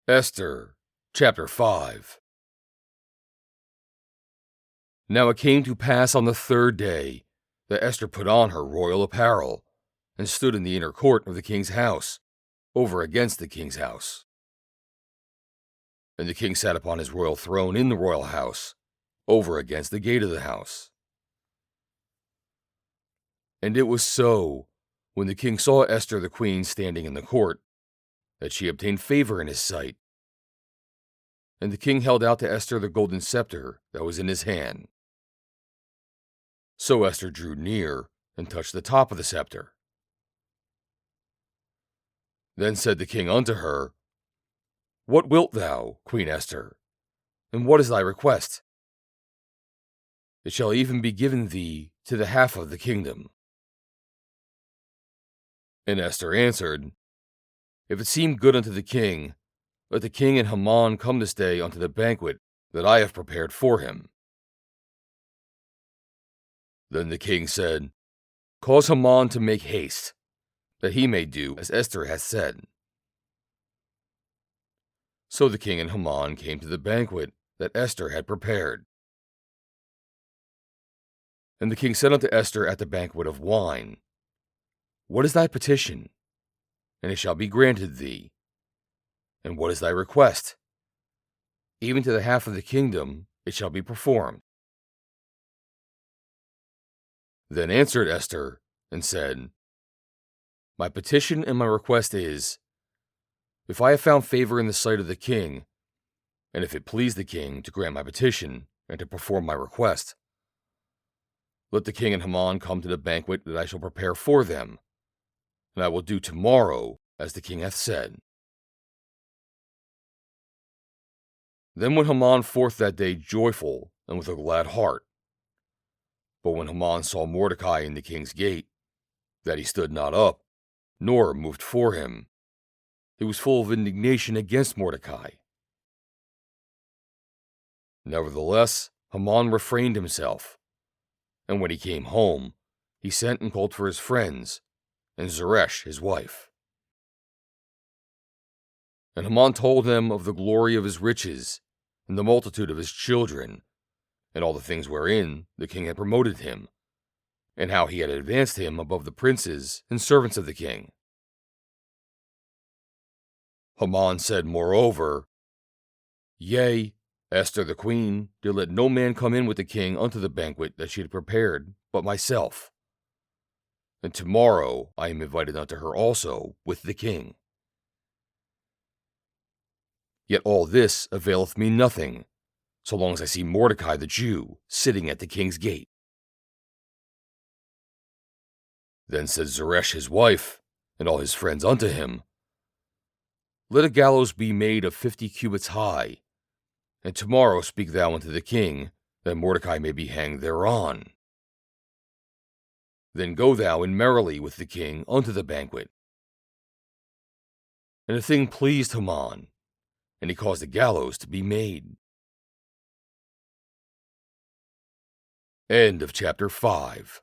Esther, chapter 5. Now it came to pass on the third day that Esther put on her royal apparel, and stood in the inner court of the king's house, over against the king's house. And the king sat upon his royal throne in the royal house, over against the gate of the house. And it was so, when the king saw Esther the queen standing in the court, that she obtained favor in his sight. And the king held out to Esther the golden sceptre that was in his hand. So Esther drew near and touched the top of the sceptre. Then said the king unto her, What wilt thou, Queen Esther, and what is thy request? It shall even be given thee to the half of the kingdom. And Esther answered, If it seem good unto the king, let the king and Haman come this day unto the banquet that I have prepared for him. Then the king said, Cause Haman to make haste, that he may do as Esther hath said. So the king and Haman came to the banquet that Esther had prepared. And the king said unto Esther at the banquet of wine, What is thy petition? And it shall be granted thee. And what is thy request? Even to the half of the kingdom it shall be performed. Then answered Esther, and said, My petition and my request is, if I have found favor in the sight of the king, and if it please the king to grant my petition and to perform my request, let the king and Haman come to the banquet that I shall prepare for them, and I will do tomorrow as the king hath said. Then went Haman forth that day joyful and with a glad heart. But when Haman saw Mordecai in the king's gate, that he stood not up, nor moved for him, he was full of indignation against Mordecai. Nevertheless, Haman refrained himself, and when he came home, he sent and called for his friends, and Zeresh his wife. And Haman told them of the glory of his riches, and the multitude of his children, and all the things wherein the king had promoted him, and how he had advanced him above the princes and servants of the king. Haman said moreover, Yea, Esther the queen did let no man come in with the king unto the banquet that she had prepared but myself. And tomorrow I am invited unto her also with the king. Yet all this availeth me nothing, so long as I see Mordecai the Jew sitting at the king's gate. Then said Zeresh his wife, and all his friends unto him, Let a gallows be made of 50 cubits high, and tomorrow speak thou unto the king, that Mordecai may be hanged thereon. Then go thou in merrily with the king unto the banquet. And the thing pleased Haman, and he caused a gallows to be made. End of chapter 5.